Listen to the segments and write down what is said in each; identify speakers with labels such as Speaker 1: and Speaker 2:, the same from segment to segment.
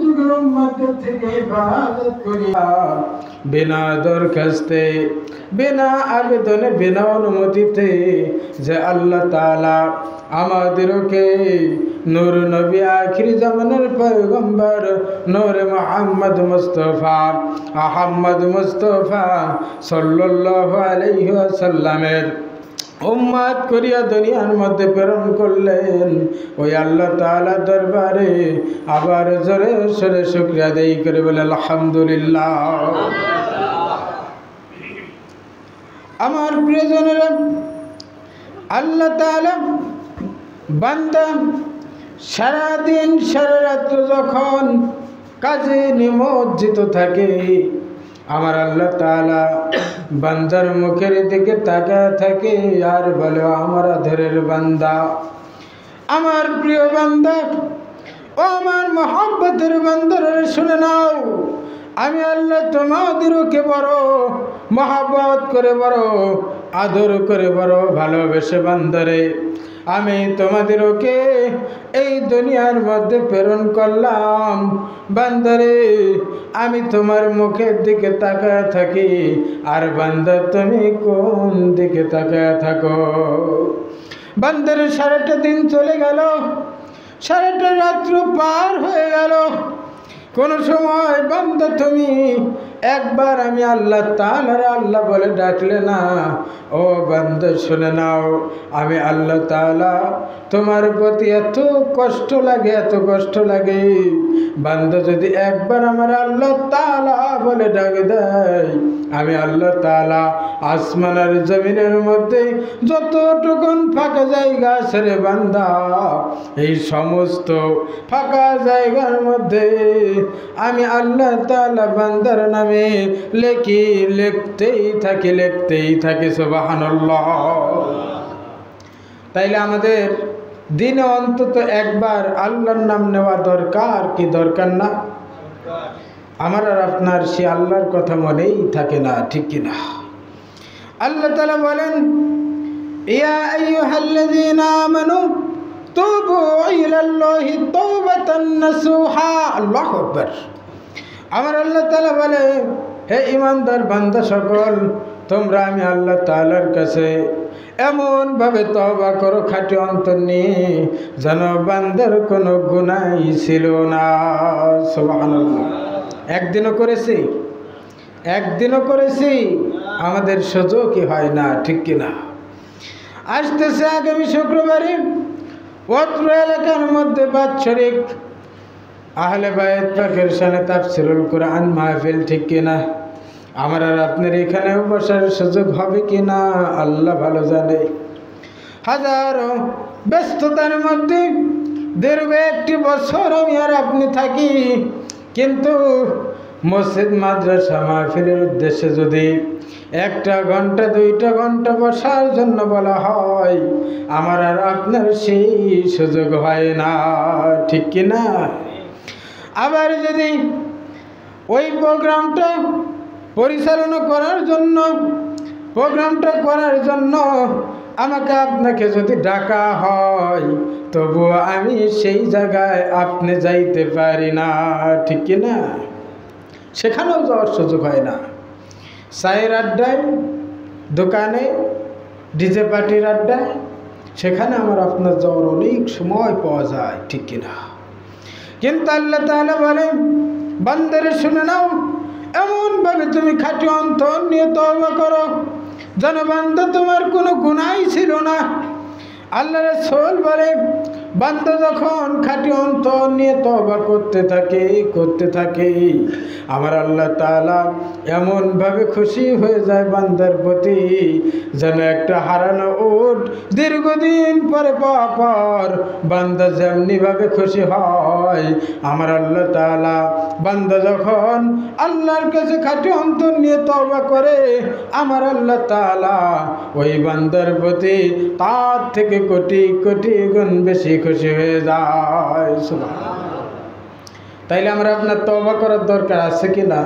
Speaker 1: যুগের উম্মতের থেকে হেফাজত করিয়া বিনা দরখাস্তে বিনা আবেদনে বিনা অনুমতিতে যে আল্লাহ তাআলা আমাদেরকে নূর নবী আখিরি জামানের পয়গম্বর নূর মুহাম্মদ মুস্তাফা আহমদ মুস্তাফা সাল্লাল্লাহু আলাইহি ওয়াসাল্লামের উম্মত করিয়া দুনিয়ার মধ্যে প্রেরণ করলেন। ওই আল্লাহ তাআলা দরবারে আবার জোরে সোরে শুকরিয়া আদায় করে বলে আলহামদুলিল্লাহ। আমার প্রিয়জনেরা, আল্লাহ তাআলা বান্দা সারাদিন সারা রাত্র যখন কাজে নিমজ্জিত থাকে, আমার আল্লাহ তাআলা বান্দার মুখের দিকে তাকায় থাকে আর বলে, আমার আদরের বান্দা, আমার প্রিয় বান্দা, ও আমার মহব্বতের বান্দারা শুনে নাও, আমি আল্লাহ তোমাদেরকে বড় মহব্বত করে, বড় আদর করে, বড় ভালোবেসে বান্দারে আমি তোমাদেরকে এই দুনিয়ার মধ্যে প্রেরণ করলাম। বান্দারে আমি তোমার মুখের দিকে তাকায় থাকি, আর বান্দা তুমি কোন দিকে তাকায় থাকো? বান্দারে সারাটা দিন চলে গেল, সারাটা রাত্র পার হয়ে গেল, কোন সময় বান্দা তুমি একবার আমি আল্লাহ তাআলার আল্লাহ বলে ডাকলে না। ও বান্দা শুনে নাও, আমি আল্লাহ তাআলা তোমার প্রতি এত কষ্ট লাগে, এত কষ্ট লাগে। বান্দা যদি একবার আমার আল্লাহ তাআলা বলে ডাক দেয়, আমি আল্লাহ তাআলা আসমান আর জমিনের মধ্যে যতটুকুন ফাঁকা জায়গা আছে রে বান্দা, এই সমস্ত ফাঁকা জায়গার মধ্যে আমি আল্লাহ তাআলা বান্দার নামে লিখতেই থাকি সুবহানাল্লাহ। তাইলে আমাদের দিনে অন্তত একবার আল্লাহর নাম নেওয়া দরকার কি দরকার না? আমার আর আপনার সে আল্লাহর কথা মনেই থাকে না, ঠিক কিনা? আল্লাহ তাআলা বলেন, ইয়া আইয়ুহাল্লাযীনা আমানু তুবু ইলাল্লাহি তাওবাতান নাসুহা। আল্লাহু আকবার। আমার আল্লাহ তাআলা বলে, হে ঈমানদার বান্দা সকল, তোমরা আমি আল্লাহ তাআলার কাছে এমনভাবে তওবা করো খাঁটি অন্তর নিয়ে, যেন বান্দার কোনো গুনাহই ছিল না। সুবহানাল্লাহ। একদিনও করেছি, আমাদের সুযোগই হয় না, ঠিক কিনা? আসতেছে আগামী শুক্রবারে অত্র এলাকার মধ্যে বাৎসরিক আহলে বায়ত পাকের শানে তাফসীরুল কুরআন মাহফিল, ঠিক কিনা? আমার আর আপনার এখানেও বসার সুযোগ হবে কিনা আল্লাহ ভালো জানে। হাজারো ব্যস্ততার মধ্যে দীর্ঘ একটি বছর আমি আর আপনি থাকি, কিন্তু মসজিদ মাদ্রাসা মাহফিলের উদ্দেশ্যে যদি 1 ঘন্টা 2 ঘন্টা বসার জন্য বলা হয়, আমার আর আপনার সেই সুযোগ হয় না, ঠিক কিনা? আবার যদি ওই প্রোগ্রামটা পরিচালনা করার জন্য আমাকে আপনাকে যদি ডাকা হয়, তবুও আমি সেই জায়গায় আপনি যাইতে পারি না, ঠিক কিনা? সেখানেও যাওয়ার সুযোগ হয় না। চায়ের আড্ডায়, দোকানে, ডিজে পার্টির আড্ডায়, সেখানে আমার আপনার যাওয়ার অনেক সময় পাওয়া যায়, ঠিক কিনা? কিন্তু আল্লাহ তাআলা বলেন, বান্দারে শুনে নাও, এমনভাবে তুমি খাঁটি অন্তর নিয়ে তওবা করো যেন বান্দা তোমার কোনো গুনাহই ছিল না। আল্লাহ রাসূল বলে, বান্দা যখন খাঁটি অন্তর নিয়ে তওবা করতে থাকে, আমার আল্লাহ তাআলা এমনভাবে খুশি হয়ে যায় বান্দার প্রতি, যেন একটা হারানো উট দীর্ঘদিন পরে পাওয়া পর বান্দা যেমনিভাবে খুশি হয়, আমার আল্লাহ তাআলা বান্দা যখন আল্লাহর কাছে খাঁটি অন্তর নিয়ে তওবা করে, আমার আল্লাহ তাআলা ওই বান্দার প্রতি তার থেকে কোটি কোটি গুণ বেশি খুশি হয়ে যায়। সুবহানাল্লাহ। তাইলে আমরা আপনার তওবা করার দরকার আছে কি না?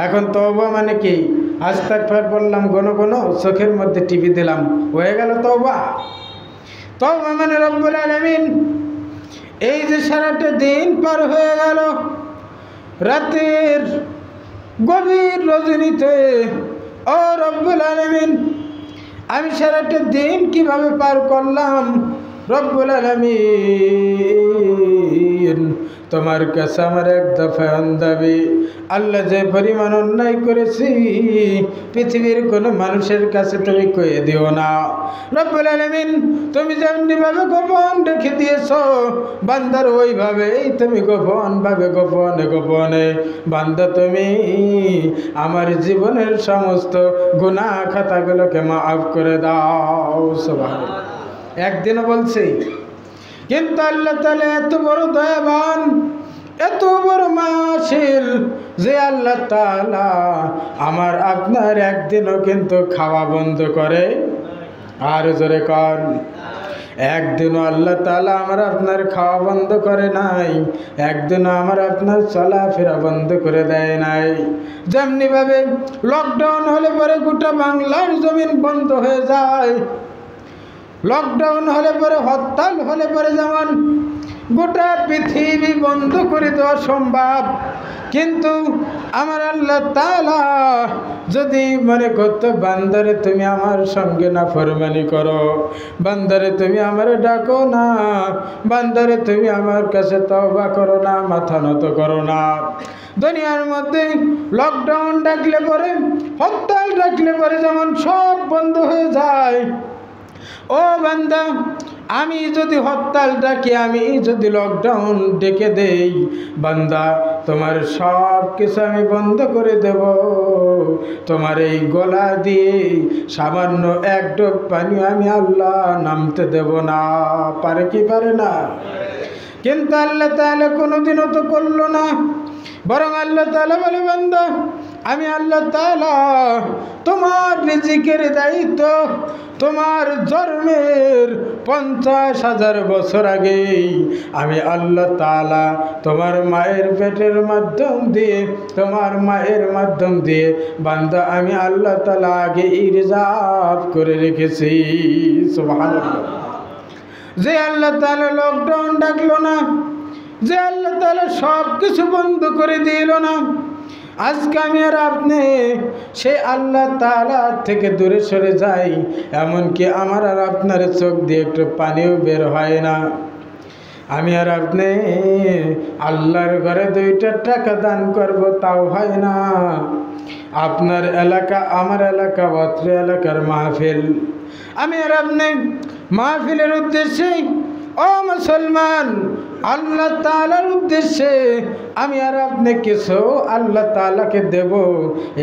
Speaker 1: এখন তওবা মানে কি? আস্তাগফির বললাম, ঘন চোখের মধ্যে টিপি দিলাম, হয়ে গেল তওবা? তওবা মানে রব্বুল আলামিন এই যে সারাটা দিন পার হয়ে গেল, রাতের গভীর রজনীতে, ও রব্বুল আলামিন, আমি সারাটা দিন কিভাবে পার করলাম রব্বুল আলামিন, তোমার কাছে আমার এক দফা দাবি, আল্লাহ যে পরিমাণ অন্যায় করেছি পৃথিবীর কোনো মানুষের কাছে তুমি কয়ে দিও না রব্বুল আলামিন। তুমি যেমনিভাবে গোপন রেখে দিয়েছো বান্দার, ওইভাবেই তুমি গোপনে গোপনে বান্দা তুমি আমার জীবনের সমস্ত গুনাহ খাতাগুলোকে মাফ করে দাও। সুবহানাল্লাহ। একদিনও বলছি, কিন্তু আল্লাহ তাআলা এত বড় দয়াবান, এত বড় মায়াশীল যে আল্লাহ তাআলা আমার আপনার একদিনও কিন্তু খাওয়া বন্ধ করে। আর জোরে কর, একদিনও আল্লাহ তাআলা আমার আপনার খাওয়া বন্ধ করে নাই, একদিনও আমার আপনার চলাফেরা বন্ধ করে দেয় নাই। যেমনিভাবে লকডাউন হলে পরে গোটা বাংলার জমিন বন্ধ হয়ে যায়, লকডাউন হলে পরে, হরতাল হলে পরে যেমন গোটা পৃথিবী বন্ধ করে দেওয়া সম্ভব, কিন্তু আমার আল্লাহ তাআলা যদি মনে করতো বান্দারে তুমি আমার সঙ্গে না ফরমানি করো, বান্দারে তুমি আমার ডাকো না, বান্দারে তুমি আমার কাছে তওবা করো না, মাথা নত করো না, দুনিয়ার মধ্যে লকডাউন ডাকলে পরে, হরতাল ডাকলে পরে যেমন সব বন্ধ হয়ে যায়, ও বান্দা আমি যদি হরতাল ডাকি, আমি যদি লকডাউন ডেকে দেই, বান্দা তোমার সব কিছু আমি বন্ধ করে দেব, তোমার এই গলা দিয়ে সামান্য এক ডোব পানি আমি আল্লাহ নামতে দেব না। পারে কি পারে না? কিন্তু আল্লাহ তাআলা কোনোদিনও তো করলো না, বরং আল্লাহ তাআলা বলে, বান্দা আমি আল্লাহ তাআলা তোমার রিজিকের দায়িত্ব তোমার জন্মের 50,000 বছর আগেই আমি আল্লাহ তাআলা তোমার মায়ের পেটের মাধ্যম দিয়ে, তোমার মায়ের মাধ্যম দিয়ে বান্দা আমি আল্লাহ তাআলা আগে রিজার্ভ করে রেখেছি। সুবহানাল্লাহ। যে আল্লাহ তাআলা লকডাউন ডাকলো না, যে আল্লাহ তাআলা সব কিছু বন্ধ করে দিল না, আজকে আমি আর আপনি সে আল্লাহ তাআলা থেকে দূরে সরে যাই, এমনকি আমার আর আপনার চোখ দিয়ে একটু পানিও বের হয় না। আমি আর আপনি আল্লাহর ঘরে 2টা টাকা দান করব, তাও হয় না। আপনার এলাকা, আমার এলাকা, অত্র এলাকার মাহফিল, আমি আর আপনি মাহফিলের উদ্দেশ্যে, ও মুসলমান, আল্লাহ তাআলার উদ্দেশ্যে আমি আর আপনি কিছু আল্লাহ তাআলাকে দেব,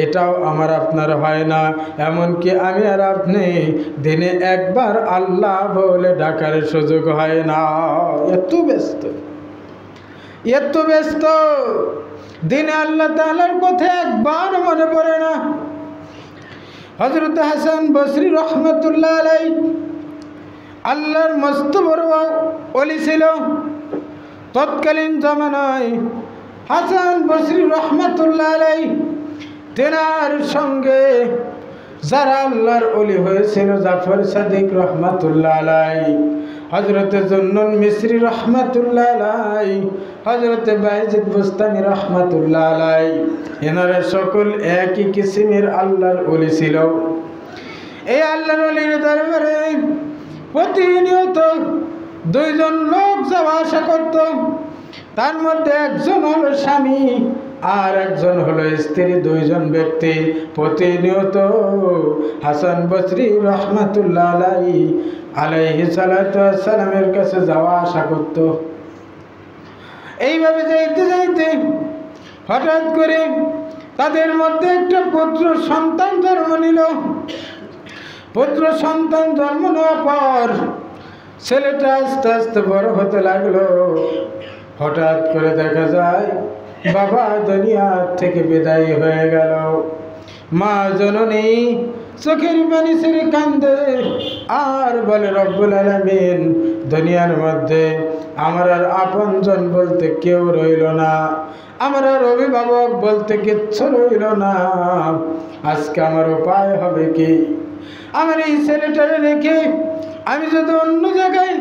Speaker 1: এটাও আমার আপনার হয় না। এমনকি আমি আর আপনি দিনে একবার আল্লাহ বলে ডাকার সুযোগ হয় না। এত ব্যস্ত, এত ব্যস্ত, দিনে আল্লাহ তাআলার কথা একবার মনে পড়ে না। হযরত হাসান বসরি রহমাতুল্লাহ আলাইহি আল্লাহর মস্ত বড় ওলি ছিল। তৎকালীন জামানায় হাসান বসরি রহমাতুল্লাহ আলাইহি তেনার সঙ্গে যারা আল্লাহর ওলি হয়েছিল, জাফর সাদিক রহমাতুল্লাহ আলাইহি, হযরত জুন্নুন মিসরি রহমাতুল্লাহ আলাইহি, হযরত বাইজিদ বুস্তামি রহমাতুল্লাহ আলাইহি, এনারা সকল একই কিসিমের আল্লাহর ওলি ছিল। এই আল্লাহর ওলির দরবারে প্রতিনিয়ত 2 জন লোক যাওয়া আসা করত। তার মধ্যে একজন হলো স্বামী আর একজন হলো স্ত্রী, 2 জন ব্যক্তি প্রতিনিয়ত হাসান বসরি রহমাতুল্লাহ আলাইহি সালাতু ওয়াসসালামের কাছে যাওয়া আসা করত। এইভাবে যাইতে যাইতে হঠাৎ করে তাদের মধ্যে একটা পুত্র সন্তান জন্ম নিল। পুত্র সন্তান জন্ম নেওয়ার পর ছেলেটা আস্তে আস্তে বড় হতে লাগলো। হঠাৎ করে দেখা যায় বাবা দুনিয়া থেকে বিদায় হয়ে গেল। মা জননী চোখের পানি ছেড়ে কান্দে আর বলে, রব্বুল আলামিন, দুনিয়ার মধ্যে আমার আর আপনজন বলতে কেউ রইল না, আমার আর অভিভাবক বলতে কিচ্ছু রইল না। আজকে আমার উপায় হবে কি? আমার এই ছেলেটারে রেখে আমি যদি অন্য জায়গায়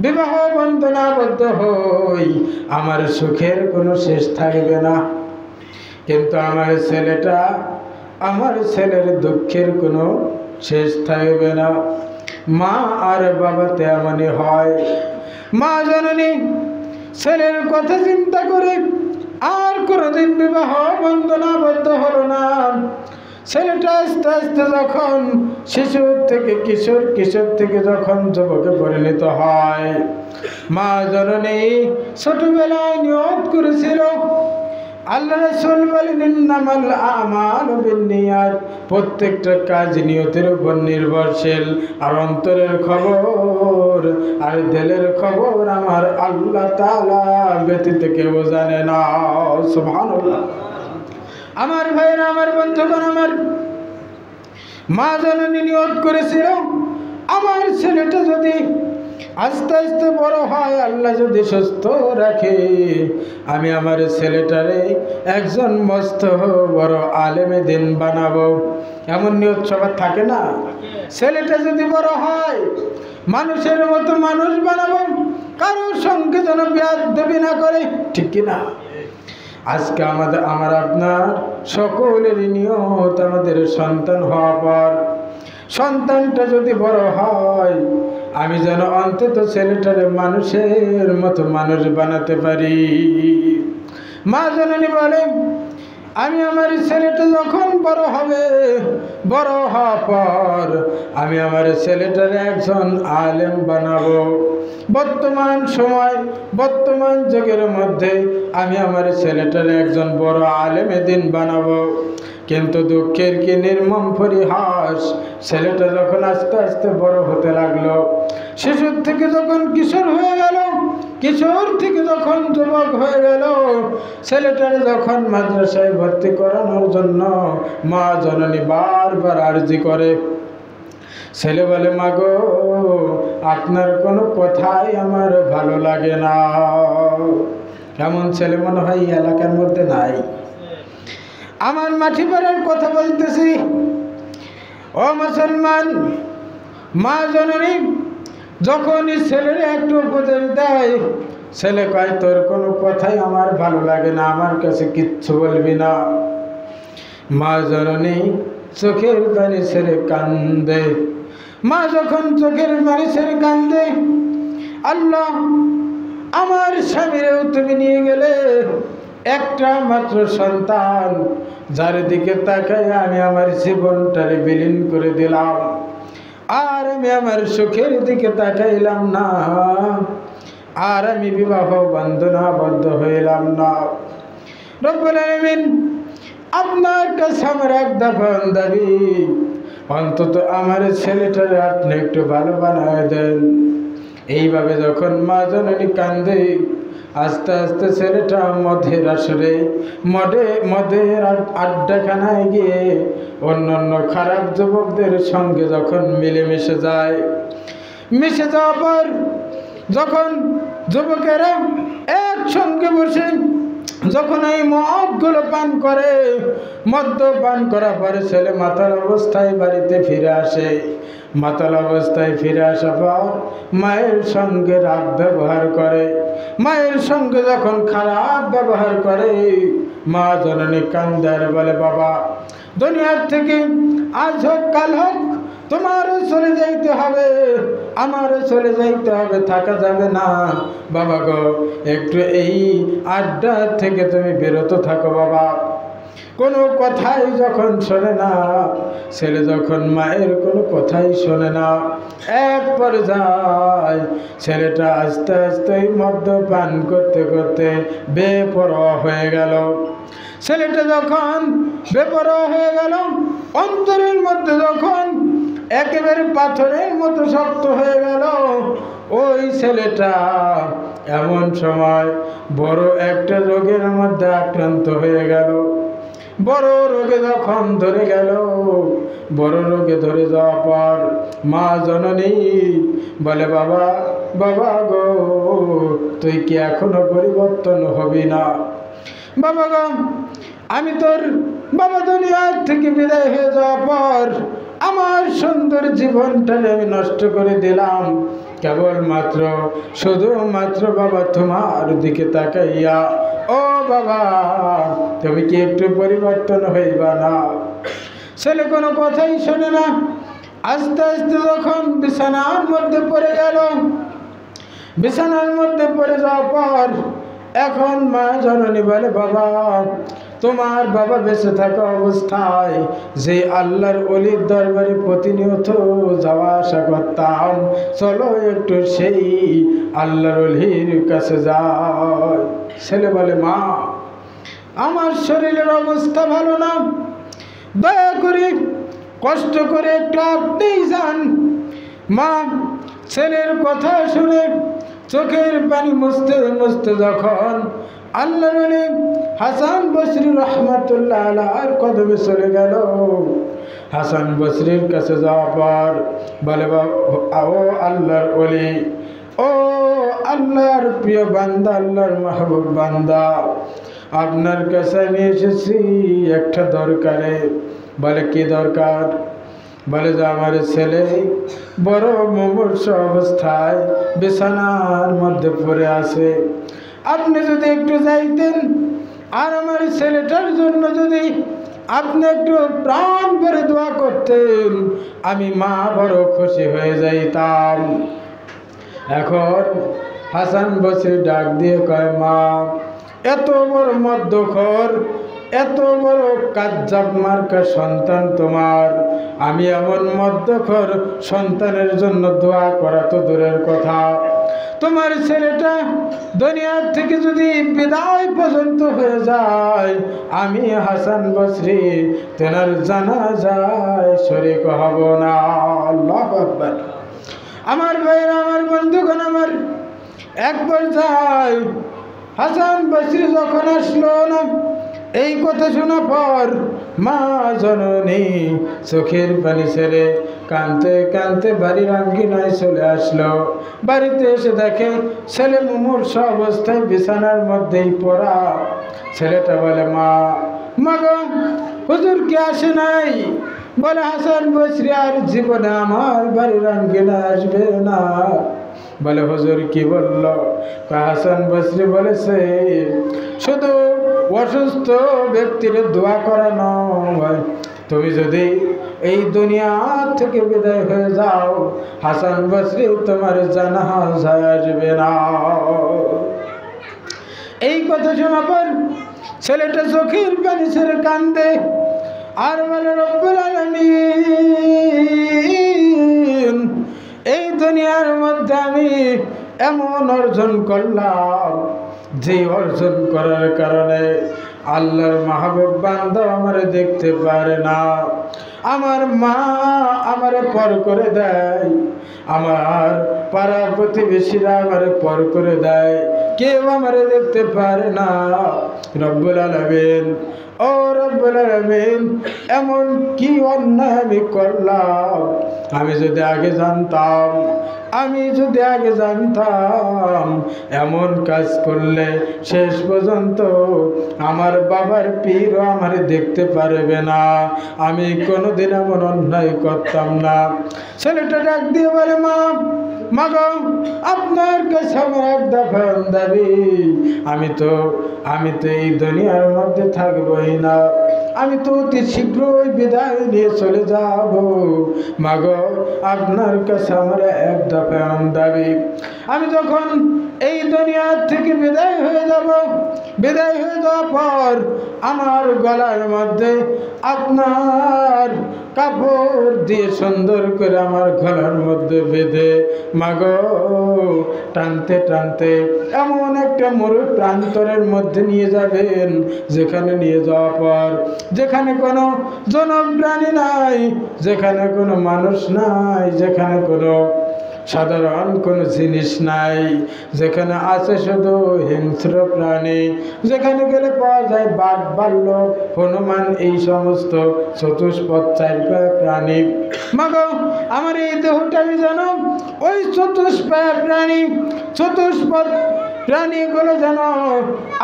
Speaker 1: বিবাহ বন্ধনাবদ্ধ হই, আমার সুখের কোনো শেষ থাকবে না। কিন্তু আমার ছেলের দুঃখের কোনো শেষ থাকবে না। মা আর বাবা তেমনই হয়। মা জননী ছেলের কথা চিন্তা করে আর কোনোদিন বিবাহ বন্ধনাবদ্ধ হলো না। ছেলেটা আস্তে আস্তে যখন শিশু থেকে কিশোর, কিশোর থেকে যখন যুবকে পরিণত হয়, মা জননী ছোটবেলায় নিয়ত করেছিল, আল্লাহ রাসূল বলেন ইন্নামাল আমালু বিন্নিয়াত, প্রত্যেকটা কাজ নিয়তের উপর নির্ভরশীল। আর অন্তরের খবর আর দিলের খবর আমার আল্লাহ তাআলা ব্যতীত কেউ জানে না। সুবহানাল্লাহ। আমার ভাইরা, আমার বন্ধুগণ, আমার মা জননী নিয়ত করেছিল, আমার ছেলেটা যদি আস্তে আস্তে বড় হয়, আল্লাহ যদি সুস্থ রাখে, আমি আমার ছেলেটারে একজন মস্ত বড় আলেমে দিন বানাবো। এমন নিয়ত সবার থাকে না? ছেলেটা যদি বড় হয়, মানুষের মতো মানুষ বানাবো, কারোর সঙ্গে যেন বেয়াদবি না করে, ঠিক কিনা? আজকে আমার আপনার সকলেরই নিয়ত, আমাদের সন্তান হওয়ার পর সন্তানটা যদি বড় হয়, আমি যেন অন্তত ছেলেটারে মানুষের মতো মানুষ বানাতে পারি। মা জননী বলে, আমি আমার ছেলেটা যখন বড় হবে, বড় হওয়ার পর আমি আমার ছেলেটারে একজন আলেম বানাবো। বর্তমান সময়, বর্তমান যুগের মধ্যে আমি আমার ছেলেটারে একজন বড় আলেমে দিন বানাবো। কিন্তু দুঃখের কি নির্মম পরিহাস, ছেলেটা যখন আস্তে আস্তে বড় হতে লাগলো, শিশুর থেকে যখন কিশোর হয়ে গেল, কিশোর থেকে যখন যুবক হয়ে গেল, ছেলেটারে যখন মাদ্রাসায় ভর্তি করানোর জন্য মা জননী বারবার আর্জি করে, ছেলে বলে, মা গো, আপনার কোনো কথাই আমার ভালো লাগে না। কেমন ছেলে মনে হয় এই এলাকার মধ্যে নাই? আমার মাটি পাড়ার কথা বলতেছি। ও মুসলমান, মা জননী যখনই ছেলের একটু উপদেশ দেয়, ছেলে কয়, তোর কোনো কথাই আমার ভালো লাগে না, আমার কাছে কিচ্ছু বলবি না। মা জননী চোখের পানি ছেড়ে কান্দে। মা যখন চোখের পানি ছেড়ে কান্দে, আল্লাহ, আমার স্বামীরেও তুমি নিয়ে গেলে, একটা মাত্র সন্তান, যার দিকে তাকায় আমি আমার জীবনটারে বিলীন করে দিলাম, আর আমি আমার সুখের দিকে তাকাইলাম না, আর আমি বিবাহ বন্ধনাবদ্ধ হইলাম না। রব্বুল আলামিন, আপনার কাছে আমার এক দাফন দাবি, অন্তত আমার ছেলেটারে আপনি একটু ভালো বানায় দেন। এইভাবে যখন মা জননী কান্দে, আস্তে আস্তে ছেলেটা মদের আসরে, মদের আড্ডাখানায় গিয়ে অন্যান্য খারাপ যুবকদের সঙ্গে যখন মিলেমিশে যায়, মিশে যাওয়ার পর যখন যুবকেরা একসঙ্গে বসে যখন এই মদগুলো পান করে, মদ্য পান করার পরে ছেলে মাতাল অবস্থায় বাড়িতে ফিরে আসে। মাতাল অবস্থায় ফিরে আসার পর মায়ের সঙ্গে রাগ ব্যবহার করে। মায়ের সঙ্গে যখন খারাপ ব্যবহার করে, মা জননী কান্দার বলে, বাবা, দুনিয়ার থেকে আজ হোক কাল হোক তোমারও চলে যাইতে হবে, আমারও চলে যাইতে হবে, থাকা যাবে না। বাবা গো, একটু এই আড্ডা থেকে তুমি বিরত থাকো বাবা। কোনো কথাই যখন শোনে না, ছেলে যখন মায়ের কোনো কথাই শোনে না, এক পর্যায়ে ছেলেটা আস্তে আস্তে মদ্যপান করতে করতে বেপরোয়া হয়ে গেল। ছেলেটা যখন বেপরোয়া হয়ে গেল, অন্তরের মধ্যে যখন একেবারে পাথরের মতো শক্ত হয়ে গেল, ওই ছেলেটা এমন সময় বড় একটা রোগের মধ্যে আক্রান্ত হয়ে গেল। বড় রোগে যখন ধরে গেল, বড় রোগে ধরে যাওয়ার পর মা জননী বলে, বাবা, বাবা গো, তুই কি এখনো পরিবর্তন হবি না? বাবা গো, আমি তোর বাবা দুনিয়ার থেকে বিদায় হয়ে যাওয়ার পর আমার সুন্দর জীবনটা আমি নষ্ট করে দিলাম, কেবলমাত্র শুধুমাত্র বাবা তোমার দিকে তাকাইয়া, ও বাবা তুমি কি একটু পরিবর্তন হইবা না? ছেলে কোনো কথাই শোনে না। আস্তে আস্তে যখন বিছানার মধ্যে পড়ে গেল, বিছানার মধ্যে পড়ে যাওয়ার পর এখন মা জননী বলে, বাবা তোমার বাবা বেঁচে থাকা অবস্থায় যে আল্লাহর ওলির দরবারে প্রতিনিয়ত যাওয়া আসা করতাম, চলো একটু সেই আল্লাহর ওলির কাছে যাই। ছেলে বলে, মা আমার শরীরের অবস্থা ভালো না, দয়া করে কষ্ট করে একটু আপনিই যান। মা ছেলের কথা শুনে চোখের পানি মুছতে মুছতে যখন আল্লাহর ওলি হাসান বসরি রহমাতুল্লাহ আলাইহির কদমে চলে গেল, হাসান বসরির কাছে যাওয়ার পর বলে, ও আল্লাহর ওলি, ও আল্লাহর প্রিয় বান্দা, আল্লাহর মাহবুব বান্দা, আপনার কাছে আমি এসেছি একটা দরকারে। বলে, কি দরকার? বলে যে আমার ছেলে বড় মুমূর্ষ অবস্থায় বিছানার মধ্যে পড়ে আছে, আপনি যদি একটু যাইতেন আর আমার ছেলেটার জন্য যদি আপনি একটু প্রাণ ভরে দোয়া করতেন, আমি মা বড় খুশি হয়ে যাইতাম। এখন হাসান বসরি ডাক দিয়ে কয়, মা এত বড় মদ্যখোর, এত বড় কাজ্জাব মার্কা সন্তান তোমার, আমি এমন মদ্যখোর সন্তানের জন্য দোয়া করা তো দূরের কথা, তোমার ছেলেটা দুনিয়ার থেকে যদি বিদায় পর্যন্ত হয়ে যায়, আমি হাসান বসরি তেনার জানাজায় শরীক হব না। আল্লাহু আকবার। আমার ভাইয়েরা, আমার বন্ধুগণ, আমার একবার যাই হাসান বসরি যখন আসলো না, এই কথা শোনার পর মা জননী চোখের পানি ছেড়ে কাঁদতে কাঁদতে বাড়ির আঙ্গিনায় চলে আসলো। বাড়িতে এসে দেখে ছেলে মুমূর্ষ অবস্থায় বিছানার মধ্যেই পড়া। ছেলেটা বলে, মা গো হুজুর কি আসে নাই? বলে, হাসান বসরি আর জীবনে আমার বাড়ির আঙ্গিনায় আসবে না। বলে, হুজুর কি বলল? হাসান বসরি বলেছে শুধু অসুস্থ ব্যক্তির দোয়া করা নয়, তুমি যদি এই দুনিয়া থেকে বিদায় হয়ে যাও, হাসান বসরি তোমার জানাজায় আসবে না। এই কথা শোনার পর ছেলেটা চোখের পানি ছেড়ে কান্দে আর বলে, রব্বুল আলামিন, এই দুনিয়ার মধ্যে আমি এমন অর্জন করলাম যে অর্জন করার কারণে আল্লাহর মাহবুব বান্দা আমারে দেখতে পারে না, আমার মা আমারে পর করে দেয়, আমার পাড়া প্রতিবেশীরা আমারে পর করে দেয়, কেউ আমারে দেখতে পারে না। রব্বুল আলামিন, ও রব্বুল আলামিন, এমন কি অন্যায় আমি করলাম? আমি যদি আগে জানতাম, এমন কাজ করলে শেষ পর্যন্ত আমার বাবার পীরও আমার দেখতে পারবে না, আমি কোনোদিন এমন অন্যায় করতাম না। ছেলেটা ডাক দিয়ে বলে, মা গো আপনার কাছে আমার এক দফা দাবি, আমি তো এই দুনিয়ার মধ্যে থাকবোই না, আমি তো অতি শীঘ্রই বিদায় নিয়ে চলে যাব। মা গো আপনার কাছে আমার এক দফা দাবি, আমি যখন এই দুনিয়ার থেকে বিদায় হয়ে যাওয়ার পর আমার গলার মধ্যে আপনার কাপড় দিয়ে সুন্দর করে আমার গলার মধ্যে বেঁধে মাগো টানতে টানতে এমন একটা মরু প্রান্তরের মধ্যে নিয়ে যাবেন, যেখানে নিয়ে যাওয়ার পর যেখানে কোনো জনপ্রাণী নাই, যেখানে কোনো মানুষ নাই, যেখানে কোনো সাধারণ কোনো জিনিস নাই, যেখানে আছে শুধু হিংস্র প্রাণী, যেখানে গেলে পাওয়া যায় বাঘ, ভাল্লুক, হনুমান, এই সমস্ত চতুষ্পদ চারপায়া প্রাণী। মাগো আমার এই দেহটা আমি জানো ওই চতুষ্পদ প্রাণীগুলো যেন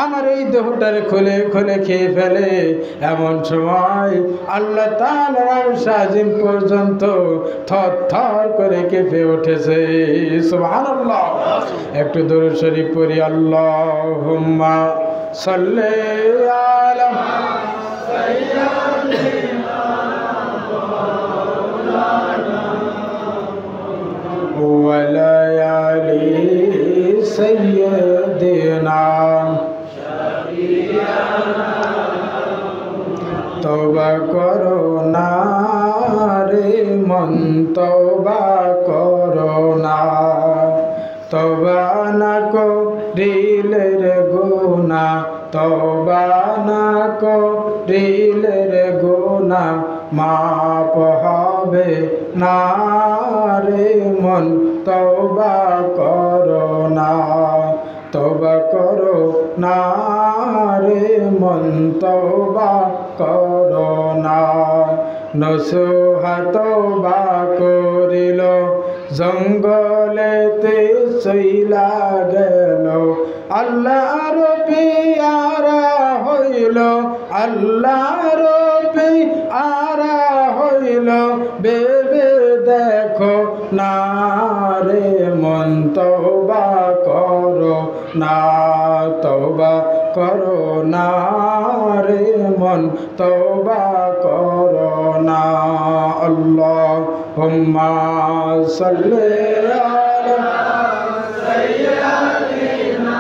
Speaker 1: আমার এই দেহটারে খুলে খুলে খেয়ে ফেলে, এমন সময় আল্লাহ তাআলার আরশ আজিম পর্যন্ত থর থর করে কেঁপে উঠেছে। সুবহানাল্লাহ। একটু দরুদ শরীফ পড়ি। আল্লাহুম্মা সাল্লি আলা সাইয়্যিদিনা ওয়া আলা আলি সাইয়্যিদিনা তওবা করো না রে মন, তওবা করো না, তওবা না করিলে রে গুনাহ, তওবা না করিলে রে গুনাহ মাপ হবে না রে মন, তওবা করো না, তওবা করো না রে মন, তওবা করো না। নসুহা তওবা করিল জঙ্গলেতে চইলা গেল, আল্লাহর পিয়ারা হইল, আল্লাহর পিয়ারা হইল, বেবে দেখো না রে মন, তওবা করো না, তওবা করো না রে মন, তওবা করো না। আল্লাহুম্মা সাল্লি আলা সাইয়্যিদিনা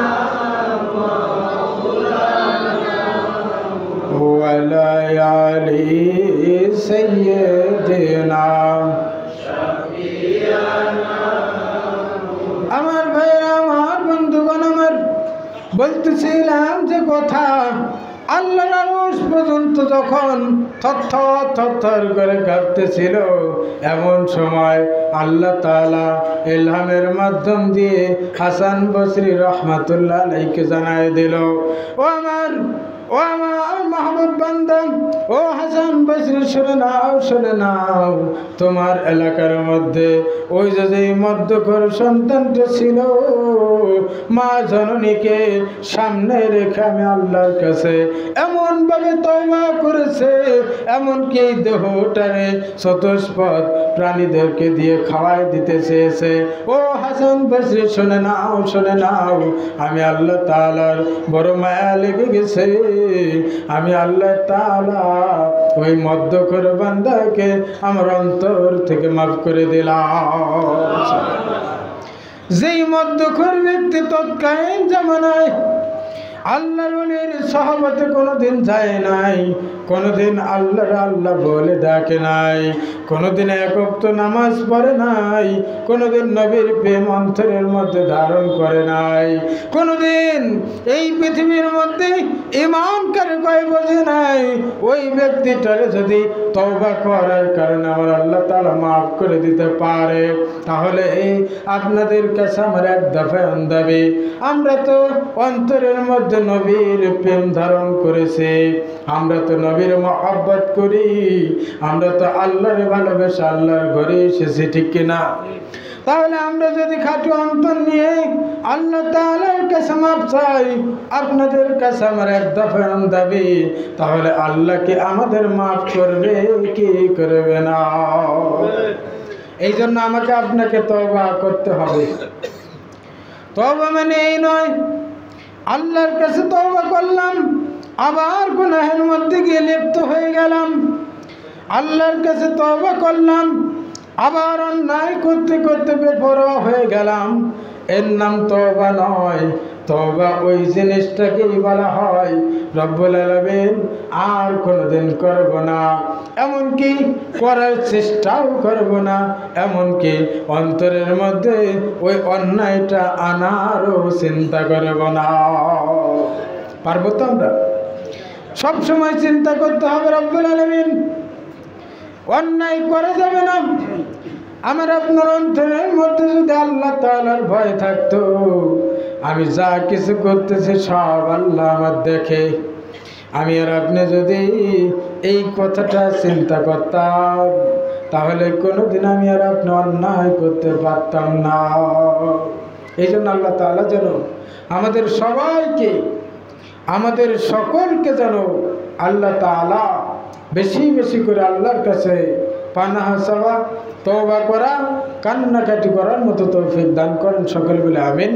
Speaker 1: ওয়া আলা আলি সাইয়্যিদিনা। আমার ভাইরা, আমার বন্ধুগণ, আমার বলতেছিলাম যে কথা, আল্লাহর আরশ পর্যন্ত যখন থরথর করে কাঁপতেছিল, এমন সময় আল্লাহ তাআলা ইলহামের মাধ্যম দিয়ে হাসান বসরি রহমাতুল্লাহ আলাইহিকে জানায় দিল, ও আমার মাহবুব বান্দা, ও হাসান বসরি, শুনে নাও, শুনে নাও, তোমার এলাকার মধ্যে ওই যে মধ্যকর সন্তানটা ছিল, মা জননীকে সামনে রেখে আমি আল্লাহর কাছে এমন ভাবে তওবা করেছে, এমনকি দেহটারে চতুষ্পদ প্রাণীদেরকে দিয়ে খাওয়াই দিতে চেয়েছে। ও হাসান বসরি, শুনে নাও, শুনে নাও, আমি আল্লাহ তাআলার বড় মায়া লেগে গেছে, আমি আল্লাহ তাআলা ওই মধ্যকর বান্দাকে আমার অন্তর থেকে মাফ করে দিলাম। যেই মধ্যকর ব্যক্তি তৎকালীন জামানায় আল্লাহর ওলির সহবতে কোনোদিন যায় নাই, কোনোদিন আল্লাহর আল্লাহ বলে ডাকে নাই, কোনোদিন এক ওয়াক্ত নামাজ পড়ে নাই, কোনোদিন নবীর প্রেম অন্তরের মধ্যে ধারণ করে নাই, কোনোদিন এই পৃথিবীর মধ্যে ঈমান কারে কয় বোঝে নাই, ওই ব্যক্তিটারে যদি তওবা করার কারণে আমার আল্লাহ তাআলা মাফ করে দিতে পারে, তাহলে আপনাদের কাছে আমার এক দফায় দাবি, আমরা তো অন্তরের মধ্যে নবীর প্রেম ধারণ করেছি, আমরা তো নবীর মহব্বত করি, আমরা তো আল্লাহর ভালোবেসে আল্লাহর ঘরে এসেছি, ঠিক কিনা? তাহলে আমরা যদি খাঁটি অন্তর নিয়ে আল্লাহ তাআলার কাছে মাফ চাই, আপনাদের কাছে আমার এক দফা দাবি, তাহলে আল্লাহকে আমাদের মাফ করবে কি করবে না? এই জন্য আমাকে আপনাকে তওবা করতে হবে। তওবা মানে এই নয় আল্লাহর কাছে তওবা করলাম, আবার গুনাহের মধ্যে গিয়ে লিপ্ত হয়ে গেলাম, আল্লাহর কাছে তওবা করলাম, আবার অন্যায় করতে করতে বেপরোয়া হয়ে গেলাম, এর নাম তওবা নয়। তওবা ওই জিনিসটাকেই বলা হয় রব্বুল আলামিন আর কোনোদিন করব না, এমনকি করার চেষ্টাও করব না, এমনকি অন্তরের মধ্যে ওই অন্যায়টা আনারও চিন্তা করব না। পারবো তো? আমরা সবসময় চিন্তা করতে হবে রব্বুল আলামিন অন্যায় করা যাবে না। আমার আপনার অন্তরের মধ্যে যদি আল্লাহ তাআলার ভয় থাকতো, আমি যা কিছু করতেছি সব আল্লাহ আমার দেখে, আমি আর আপনি যদি এই কথাটা চিন্তা করতাম, তাহলে কোনোদিন আমি আর আপনি অন্যায় করতে পারতাম না। এই জন্য আল্লাহ তাআলা যেন আমাদের সবাইকে, আমাদের সকলকে যেন আল্লাহ তাআলা বেশি বেশি করে আল্লাহর কাছে পানাহ চাওয়া, তওবা করা, কান্নাকাটি করার মতো তৌফিক দান করেন। সকলে বলে আমিন।